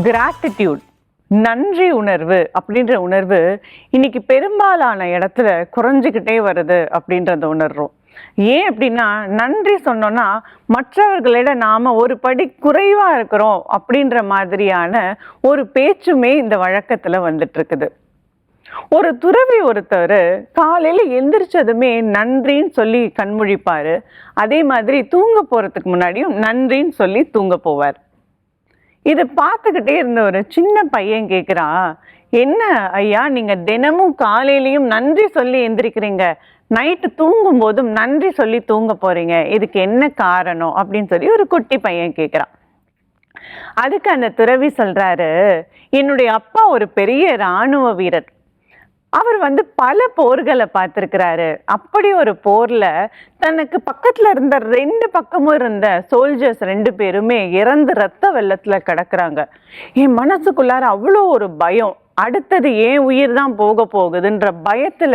Gratitude, நன்றி உணர்வு அப்படின்ற உணர்வு இன்னைக்கு பெரும்பாலான இடத்துல குறைஞ்சிக்கிட்டே வருது அப்படின்றத உணர்றோம். ஏன் அப்படின்னா, நன்றி சொன்னோன்னா மற்றவர்களிட நாம ஒரு படி குறைவா இருக்கிறோம் அப்படின்ற மாதிரியான ஒரு பேச்சுமே இந்த வழக்கத்துல வந்துட்டு இருக்குது. ஒரு துறவி ஒருத்தர் காலையில எந்திரிச்சதுமே நன்றின்னு சொல்லி கண்முழிப்பாரு. அதே மாதிரி தூங்க போறதுக்கு முன்னாடியும் நன்றின்னு சொல்லி தூங்க போவார். இதை பார்த்துக்கிட்டே இருந்த ஒரு சின்ன பையன் கேட்குறான், என்ன ஐயா நீங்க தினமும் காலையிலையும் நன்றி சொல்லி எந்திரிக்கிறீங்க, நைட்டு தூங்கும் போதும் நன்றி சொல்லி தூங்க போறீங்க, இதுக்கு என்ன காரணம் அப்படின்னு சொல்லி ஒரு குட்டி பையன் கேட்குறான். அதுக்கு அந்த துறவி சொல்றாரு, என்னுடைய அப்பா ஒரு பெரிய இராணுவ வீரர். அவர் பல போர்களை பார்த்திருக்கிறாரு. அப்படி ஒரு போர்ல தனக்கு பக்கத்துல இருந்த 2 பக்கமும் இருந்த சோல்ஜர்ஸ் 2 பேருமே இறந்து ரத்த வெள்ளத்துல கிடக்குறாங்க. என் மனசுக்குள்ளார அவ்வளோ ஒரு பயம். அடுத்தது ஏன் உயிர் தான் போக போகுதுன்ற பயத்துல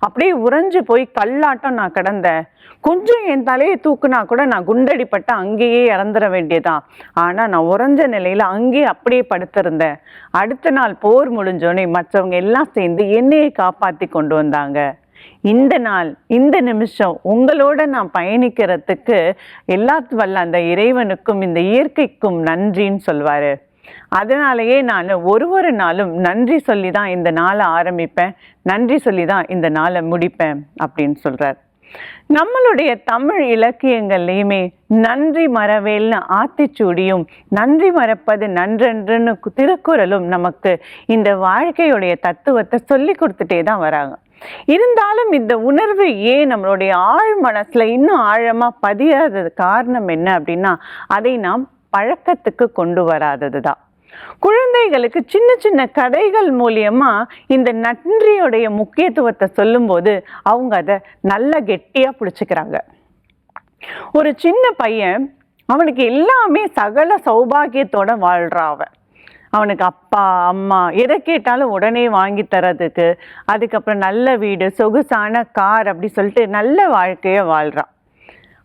அப்படியே உறைஞ்சு போய் கல்லாட்டம் நான் கிடந்தேன். கொஞ்சம் என் தலையை தூக்குனா கூட நான் குண்டடிப்பட்ட அங்கேயே இறந்துட வேண்டியதான். ஆனா நான் உறைஞ்ச நிலையில அங்கேயே அப்படியே படுத்திருந்தேன். அடுத்த நாள் போர் முடிஞ்சோடனே மற்றவங்க எல்லாம் சேர்ந்து என்னையை காப்பாத்தி கொண்டு வந்தாங்க. இந்த நாள், இந்த நிமிஷம் உங்களோட நான் பயணிக்கிறதுக்கு எல்லாத்து வல்ல அந்த இறைவனுக்கும் இந்த இயற்கைக்கும் நன்றின்னு சொல்வாரு. அதனாலேயே நான் ஒரு நாளும் நன்றி சொல்லி தான் இந்த நாளை ஆரம்பிப்பேன், நன்றி சொல்லி தான் இந்த நாளை முடிப்பேன் அப்படின்னு சொல்றார். நம்மளுடைய தமிழ் இலக்கியங்கள்லையுமே நன்றி மறவேல்னு ஆத்திச்சூடியும் நன்றி மறப்பது நன்றென்றுன்னு திருக்குறளும் நமக்கு இந்த வாழ்க்கையுடைய தத்துவத்தை சொல்லி கொடுத்துட்டே தான் வராங்க. இருந்தாலும் இந்த உணர்வு ஏன் நம்மளுடைய ஆழ் மனசுல இன்னும் ஆழமா பதியாதது காரணம் என்ன அப்படின்னா, அதை நாம் பழக்கத்துக்கு கொண்டு வராதது தான். குழந்தைகளுக்கு சின்ன சின்ன கதைகள் மூலியமா இந்த நன்றியோடைய முக்கியத்துவத்தை சொல்லும்போது அவங்க அதை நல்லா கெட்டியா பிடிச்சுக்கிறாங்க. ஒரு சின்ன பையன், அவனுக்கு எல்லாமே சகல சௌபாகியத்தோட வாழ்றான். அவனுக்கு அப்பா அம்மா எதை கேட்டாலும் உடனே வாங்கி தரதுக்கு, அதுக்கப்புறம் நல்ல வீடு, சொகுசான கார் அப்படி சொல்லிட்டு நல்ல வாழ்க்கைய வாழ்றான்.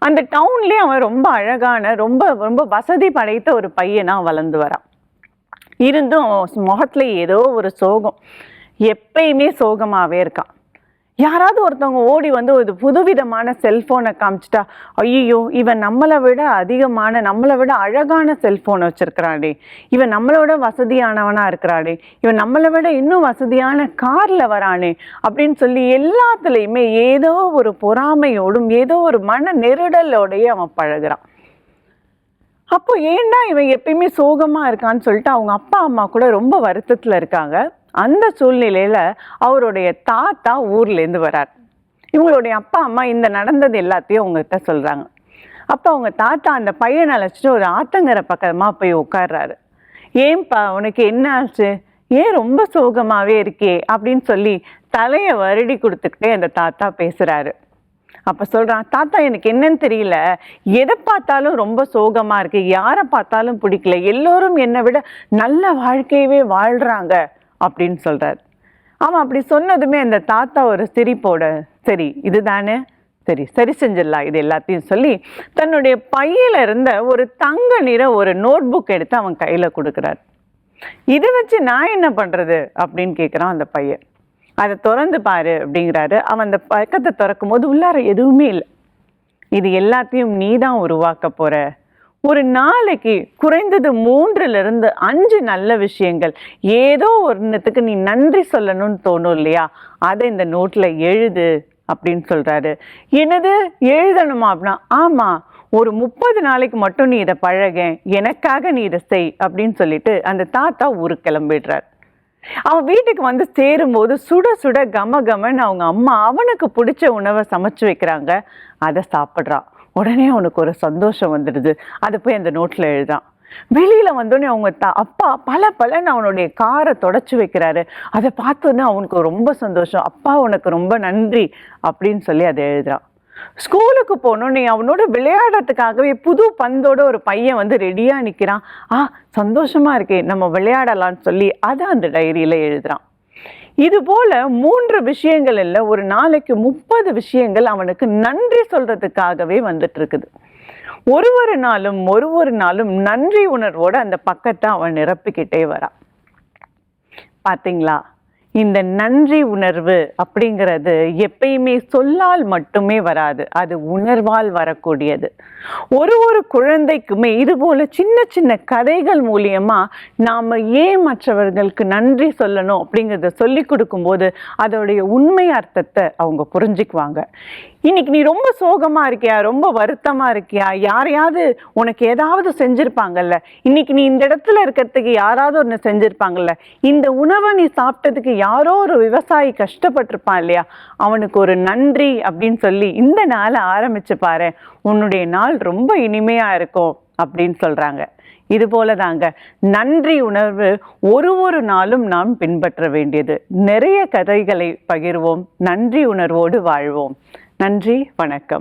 அந்த டவுன்லயே அவன் ரொம்ப அழகான ரொம்ப ரொம்ப வசதி படைத்த ஒரு பையனா வளர்ந்து வரான். இருந்தும் முகத்துல ஏதோ ஒரு சோகம், எப்பயுமே சோகமாவே இருக்கான். யாராவது ஒருத்தவங்க ஓடி ஒரு புதுவிதமான செல்போனை காமிச்சிட்டா, ஐயோ இவன் நம்மளை விட அதிகமான நம்மளை விட அழகான செல்போனை வச்சிருக்கிறாடே, இவன் நம்மளோட வசதியானவனா இருக்கிறாடே, இவன் நம்மளை விட இன்னும் வசதியான கார்ல வரானே அப்படின்னு சொல்லி எல்லாத்துலேயுமே ஏதோ ஒரு பொறாமையோடும் ஏதோ ஒரு மன நெருடலோடையே அவன் பழகுறான். அப்போ ஏண்டா இவன் எப்பயுமே சோகமா இருக்கான்னு சொல்லிட்டு அவங்க அப்பா அம்மா கூட ரொம்ப வருத்தத்துல இருக்காங்க. அந்த சூழ்நிலையில அவருடைய தாத்தா ஊர்ல இருந்து வரார். இவங்களுடைய அப்பா அம்மா இந்த நடந்தது எல்லாத்தையும் அவங்ககிட்ட சொல்றாங்க. அப்ப அவங்க தாத்தா அந்த பையனை அழைச்சிட்டு ஒரு ஆத்தங்கரை பக்கமா போய் உட்கார்றாரு. ஏன்பா உனக்கு என்ன ஆச்சு, ஏன் ரொம்ப சோகமாவே இருக்கே அப்படின்னு சொல்லி தலையை வருடி கொடுத்துக்கிட்டே அந்த தாத்தா பேசுறாரு. அப்ப சொல்றான், தாத்தா எனக்கு என்னன்னு தெரியல, எதை பார்த்தாலும் ரொம்ப சோகமா இருக்கு, யாரை பார்த்தாலும் பிடிக்கல, எல்லோரும் என்னை விட நல்ல வாழ்க்கையவே வாழ்றாங்க அப்படின்னு சொல்றாரு. அவன் அப்படி சொன்னதுமே அந்த தாத்தா ஒரு சிரிப்போட, சரி இதுதானே, சரி செஞ்சிடலாம் இது எல்லாத்தையும் சொல்லி தன்னுடைய பையில இருந்த ஒரு தங்க நிற ஒரு நோட் புக் எடுத்து அவன் கையில கொடுக்குறாரு. இதை வச்சு நான் என்ன பண்றது அப்படின்னு கேட்குறான் அந்த பையன். அதை திறந்து பாரு அப்படிங்கிறாரு. அவன் அந்த பக்கத்தை திறக்கும் போது உள்ளார எதுவுமே இல்லை. இது எல்லாத்தையும் நீ தான் உருவாக்க போற. ஒரு நாளைக்கு குறைந்தது 3 to 5 நல்ல விஷயங்கள், ஏதோ ஒன்றுத்துக்கு நீ நன்றி சொல்லணும்னு தோணும் இல்லையா, அதை இந்த நோட்ல எழுது அப்படின்னு சொல்றாரு. என்னது எழுதணுமா அப்படின்னா, ஆமா ஒரு 30 நாளைக்கு மட்டும் நீ இதை பழக, எனக்காக நீ இதை செய் அப்படின்னு சொல்லிட்டு அந்த தாத்தா ஊருக்கு கிளம்பிடுறார். அவன் வீட்டுக்கு சேரும்போது சுட சுட கம கமன்னு அவங்க அம்மா அவனுக்கு பிடிச்ச உணவை சமைச்சு வைக்கிறாங்க. அதை சாப்பிட்றான். உடனே அவனுக்கு ஒரு சந்தோஷம் வந்துடுது. அதை போய் அந்த நோட்ல எழுதான். வெளியில வந்தோடனே அவங்க அப்பா பலன்னு அவனுடைய காரை தொடச்சி வைக்கிறாரு. அதை பார்த்தோன்னே அவனுக்கு ரொம்ப சந்தோஷம். அப்பா உனக்கு ரொம்ப நன்றி அப்படின்னு சொல்லி அதை எழுதுறான். ஸ்கூலுக்கு போனோன்னே அவனோட விளையாடுறதுக்காகவே புது பந்தோட ஒரு பையன் ரெடியா நிற்கிறான். சந்தோஷமா இருக்கே, நம்ம விளையாடலான்னு சொல்லி அதை அந்த டைரியில எழுதுறான். இது போல 3 விஷயங்கள் இல்லை, ஒரு நாளைக்கு 30 விஷயங்கள் அவனுக்கு நன்றி சொல்றதுக்காகவே வந்துட்டு இருக்குது. ஒரு நாளும் நன்றி உணர்வோட அந்த பக்கத்தை அவன் நிரப்பிக்கிட்டே வரான். பாத்தீங்களா? இந்த நன்றி உணர்வு அப்படிங்கிறது எப்பயுமே சொல்லால் மட்டுமே வராது, அது உணர்வால் வரக்கூடியது. ஒரு குழந்தைக்குமே இது போல சின்ன சின்ன கதைகள் மூலியமா நாம ஏன் மற்றவர்களுக்கு நன்றி சொல்லணும் அப்படிங்கிறத சொல்லி கொடுக்கும்போது அதோடைய உண்மை அர்த்தத்தை அவங்க புரிஞ்சுக்குவாங்க. இன்னைக்கு நீ ரொம்ப சோகமா இருக்கியா, ரொம்ப வருத்தமா இருக்கியா, யாரையாவது உனக்கு ஏதாவது செஞ்சிருப்பாங்கல்ல, இன்னைக்கு நீ இந்த இடத்துல இருக்கிறதுக்கு யாராவது ஒன்று செஞ்சிருப்பாங்கல்ல, இந்த உணவை நீ சாப்பிட்டதுக்கு யாரோ ஒரு விவசாயி கஷ்டப்பட்டிருப்பான் இல்லையா, அவனுக்கு ஒரு நன்றி அப்படின்னு சொல்லி இந்த நாளை ஆரம்பிச்சு பாரு, உன்னுடைய நாள் ரொம்ப இனிமையா இருக்கும் அப்படின்னு சொல்றாங்க. இது போலதாங்க நன்றி உணர்வு ஒரு நாளும் நாம் பின்பற்ற வேண்டியது. நிறைய கதைகளை பகிர்வோம், நன்றி உணர்வோடு வாழ்வோம். நன்றி, வணக்கம்.